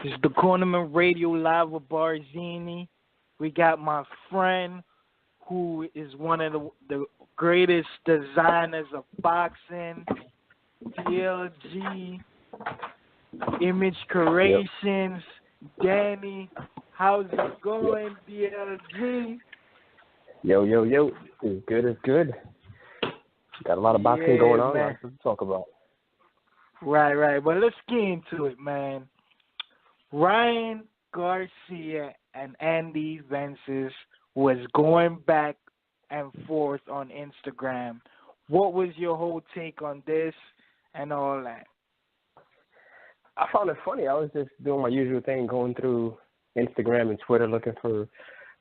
This is the Cornermen Radio Live with BARZINI. We got my friend who is one of the greatest designers of boxing, DLG, Image Creations, Danny. How's it going, DLG? Yo. It's good. Got a lot of boxing going on. Lots to talk about. Right. Well, let's get into it, man. Ryan Garcia and Andy Vences was going back and forth on Instagram. What was your whole take on this and all that? I found it funny. I was just doing my usual thing, going through Instagram and Twitter looking for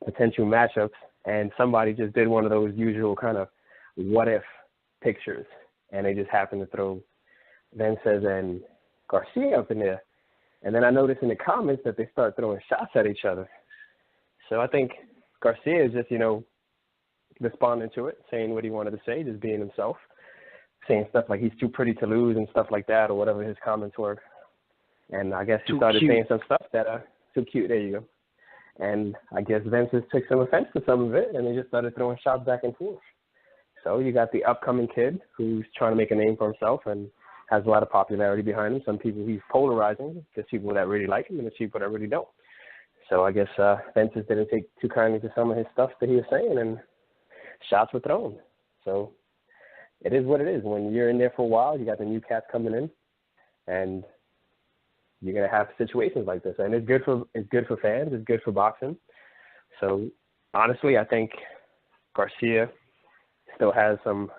potential matchups, and somebody just did one of those usual kind of what-if pictures, and they just happened to throw Vences and Garcia up in there. And then I noticed in the comments that they start throwing shots at each other. So I think Garcia is just, responding to it, saying what he wanted to say, just being himself, saying stuff like he's too pretty to lose and stuff like that, or whatever his comments were. And I guess he started saying some stuff that too cute. There you go. And I guess Vences took some offense to some of it, and they just started throwing shots back and forth. So you got the upcoming kid who's trying to make a name for himself and has a lot of popularity behind him. Some people he's polarizing. There's people that really like him and there's people that really don't. So I guess Vences didn't take too kindly to some of his stuff that he was saying, and shots were thrown. So it is what it is. When you're in there for a while, you got the new cats coming in, and you're gonna have situations like this. And it's good for fans. It's good for boxing. So honestly, I think Garcia still has some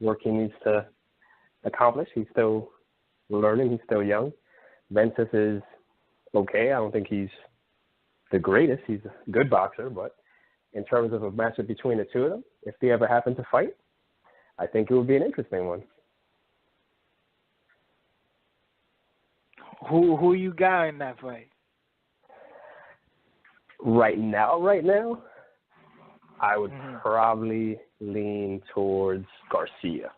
work he needs to accomplish. He's still learning. He's still young. Vences is okay. I don't think he's the greatest. He's a good boxer, but in terms of a matchup between the two of them, if they ever happen to fight, I think it would be an interesting one. Who you got in that fight? Right now, I would probably lean towards Garcia.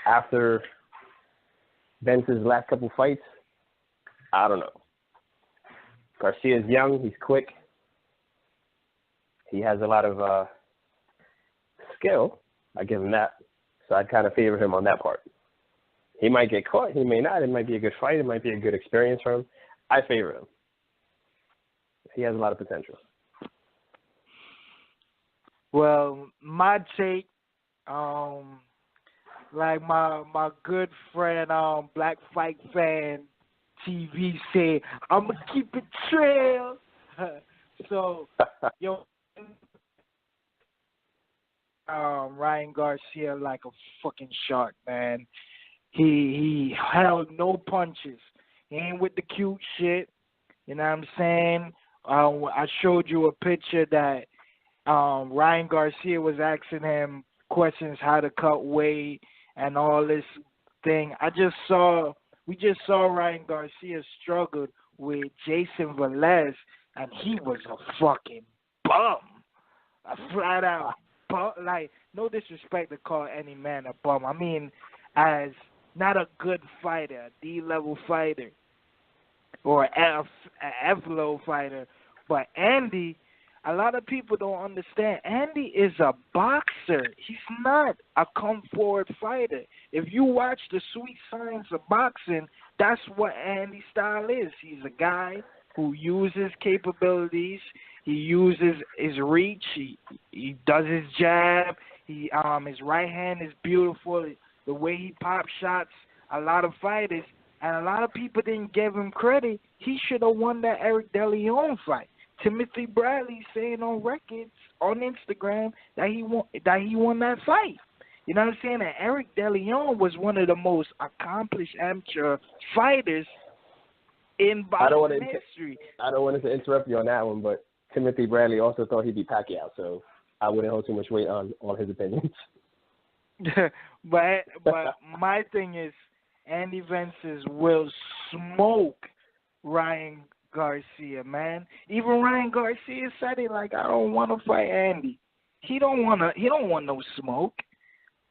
After Vences' last couple fights, I don't know. Garcia's young. He's quick. He has a lot of skill. I give him that. So I'd kind of favor him on that part. He might get caught. He may not. It might be a good fight. It might be a good experience for him. I favor him. He has a lot of potential. Well, my take, like my good friend, Black Fight Fan TV said, I'm going to keep it trail. So, Ryan Garcia like a fucking shark, man. He held no punches. He ain't with the cute shit. You know what I'm saying? I showed you a picture that Ryan Garcia was asking him questions how to cut weight and all this thing. We just saw Ryan Garcia struggled with Jason Velez, and he was a fucking bum. A flat out bum. Like, no disrespect to call any man a bum. I mean, as not a good fighter, a D-level fighter, or an F-level fighter. But Andy, a lot of people don't understand. Andy is a boxer. He's not a come-forward fighter. If you watch the Sweet Science of Boxing, that's what Andy's style is. He's a guy who uses capabilities. He uses his reach. He does his jab. His right hand is beautiful. The way he pops shots, a lot of fighters, and a lot of people didn't give him credit. He should have won that Erick De León fight. Timothy Bradley saying on records on Instagram that he won that fight. You know what I'm saying? And Erick De León was one of the most accomplished amateur fighters in boxing history. I don't want to interrupt you on that one, but Timothy Bradley also thought he'd be Pacquiao, so I wouldn't hold too much weight on his opinions. but my thing is, Andy Vences will smoke Ryan Garcia, man. Even Ryan Garcia said it, like, I don't want to fight Andy. He don't want no smoke.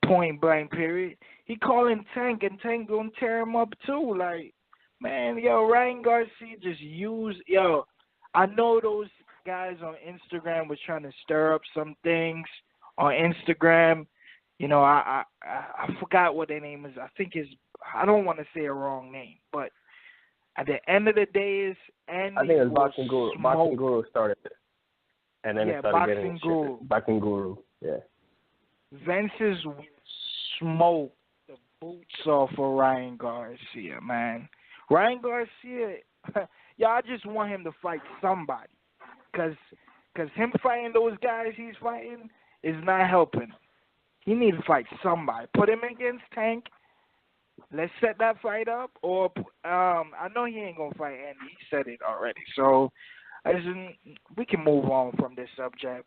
Point blank period. He calling Tank, and Tank gonna tear him up too. Like, Man, Ryan Garcia just used, I know those guys on Instagram was trying to stir up some things on Instagram. I forgot what their name is. I don't want to say a wrong name, but at the end of the day, Andy I think it was Boxing Guru. Boxing Guru started it, and then it started getting Guru. Boxing Guru. Yeah. Vences smoked the boots off of Ryan Garcia, man. Ryan Garcia, I just want him to fight somebody, cause him fighting those guys he's fighting is not helping him. He needs to fight somebody. Put him against Tank. Let's set that fight up. Or I know he ain't gonna fight Andy. He said it already. So we can move on from this subject.